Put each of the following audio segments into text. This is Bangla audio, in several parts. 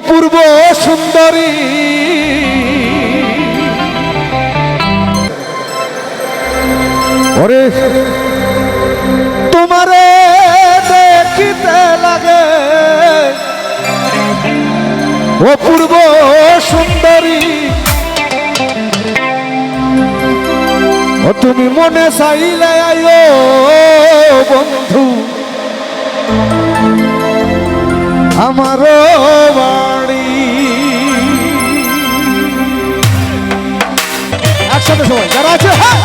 অপূর্ব সুন্দরী ওরে তোমারে দেখিতে লাগে অপূর্ব সুন্দরী ও তুমি মনে চাইলে আইও বন্ধু আমার বাড়ি একসাথে সবাই যারা আছে হ্যাঁ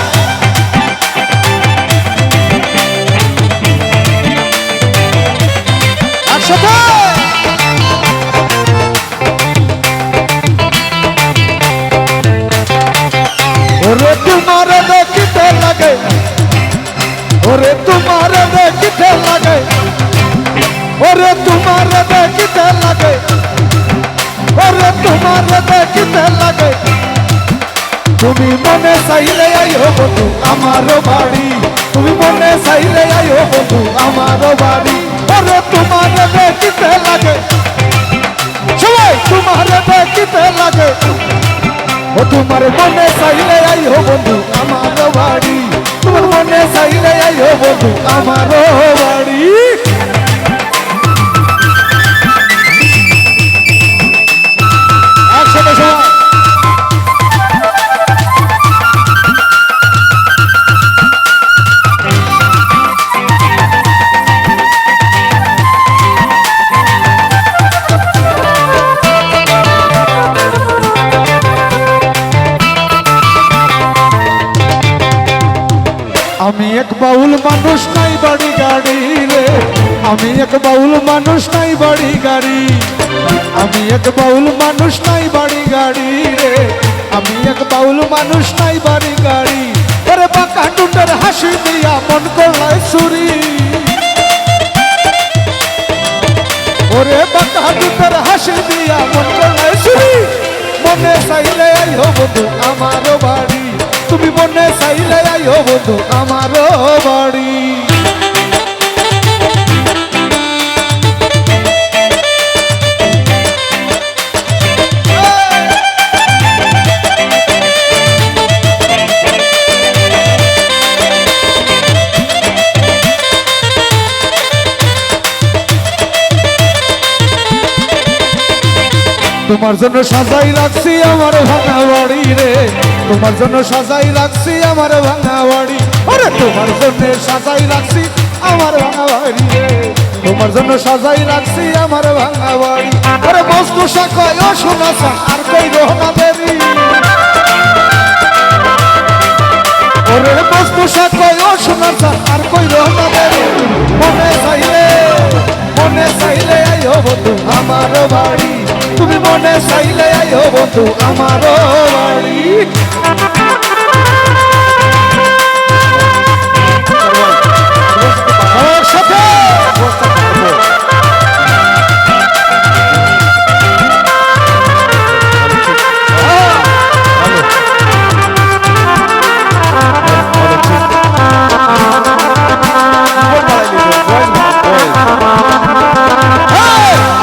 একসাথে ওরে তোমার দেখিতে লাগে ওরে তোমার দেখিতে লাগে ওরে তোমার দেখিতে লাগে ওরে তোমার দেখিতে লাগে তুমি মনে চাইলে আইও বন্ধু আমার বাড়ি তুমি মনে চাইলে আইও বন্ধু আমার বাড়ি ওরে তোমার দেখিতে লাগে সবাই তোমার দেখিতে লাগে ও তোমার মনে চাইলে আইও বন্ধু আমার বাড়ি তোমার মনে চাইলে আইও বন্ধু আমার বাড়ি আমি এক বাউল মানুষ নাই বাড়ি গাড়ি রে আমি এক বাউল মানুষ নাই বাড়ি গাড়ি আমি এক বাউল মানুষ নাই বাড়ি গাড়ি রে আমি এক বাউল মানুষ নাই বাড়ি গাড়ি ওরে বাঁকা টুটের হাসি দিয়া মন করলাই চুরি ওরে বাঁকা টুটের হাসি দিয়া মন করলাই চুরি মনে চাইলে আইও বন্ধু আমার বাড়ি তুমি মনে চাইলে আইও বন্ধু আমার বাড়ি তোমার জন্য সাজাই রাখছি আমার ভাঙা বাড়ি রে তোমার জন্য সাজাই রাখছি আমার ভাঙা বাড়ি ওরে তোমার জন্য সাজাই রাখছি আমার ভাঙা বাড়ি রে তোমার জন্য সাজাই রাখছি আমার ভাঙা বাড়ি ওরে বস্তু শাখায় ও শোনা আর কই রহনা দেবী ওরে বস্তু শাখায় ও শোনা আর কই রহনা দেবী মনে চাইলে আইও বন্ধু আমার বাড়ি তুমি মনে চাইলে আইও বন্ধু আমার বাড়ি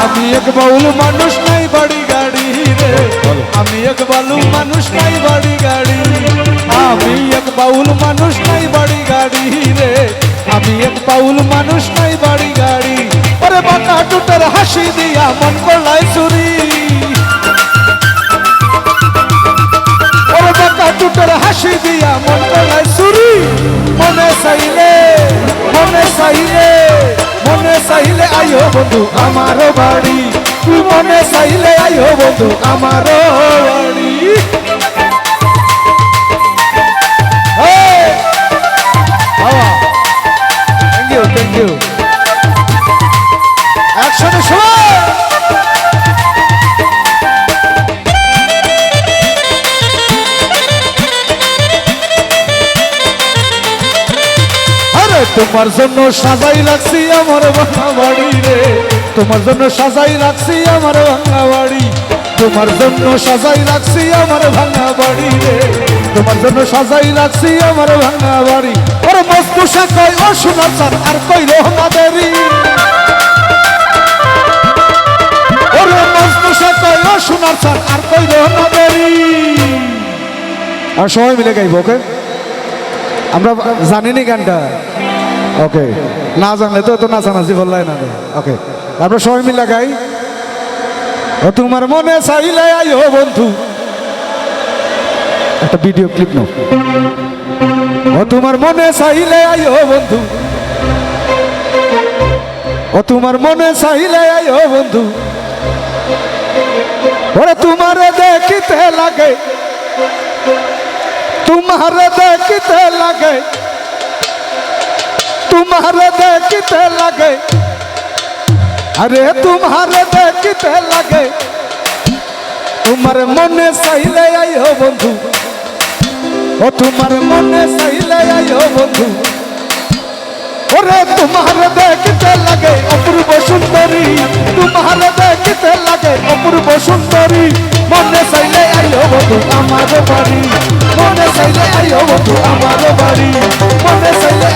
আমি এক বাউল মানুষ নাই বাড়ি গাড়ি রে আমি এক বাউল মানুষ নাই বাড়ি গাড়ি আমি এক বাউল মানুষ নাই বাড়ি গাড়ি রে আমি এক বাউল মানুষ নাই বাড়ি গাড়ি ওরে বাঁকা টুটের হাসি দিয়া মন করলাই চুরি ওরে বাঁকা টুটের হাসি দিয়া মন করলাই চুরি মনে চাইলে আইও বন্ধু আমার বাড়ি তুই মনে চাইলে আইও বন্ধু আমার বাড়ি থ্যাংক ইউ একসাথে সবাই তোমার জন্য সাজাই রাখছি আমার ভাঙা বাড়ি রে তোমার জন্য সাজাই রাখছি আমার ভাঙা বাড়ি তোমার জন্য সাজাই রাখছি আমার ভাঙা বাড়ি রে তোমার জন্য সাজাই রাখছি আমার ভাঙা বাড়ি ওরে মস্তু শাখায় ও শোনা আর কই রহনা দেবী ওরে মস্তু শাখায় আর সবাই মিলে গাইব, ওকে? আমরা জানিনি গানটা, ওকে? না জানলে তো নাচানাচি বললাই না, ওকে? আমরা সবাই মিলে গাই। ও তোমার মনে চাইলে আইও বন্ধু, একটা ভিডিও ক্লিপ নাও। ও তোমার মনে চাইলে আইও বন্ধু, ও তোমার মনে চাইলে আইও বন্ধু, ওরে তোমারে দেখিতে লাগে, তোমারে দেখিতে লাগে, তোমারে দেখিতে লাগে, আরে তোমারে দেখিতে লাগে, তোমার মনে চাইলে আইও বন্ধু, ও তোমার মনে চাইলে আইও বন্ধু, ওরে তোমার দেখিতে লাগে অপূর্ব সুন্দরী, তোমার দেখিতে লাগে অপূর্ব সুন্দরী, মনে চাইলে আইও বন্ধু আমার বাড়ি, মনে চাইলে আইও বন্ধু আমার বাড়ি, মনে চাইলে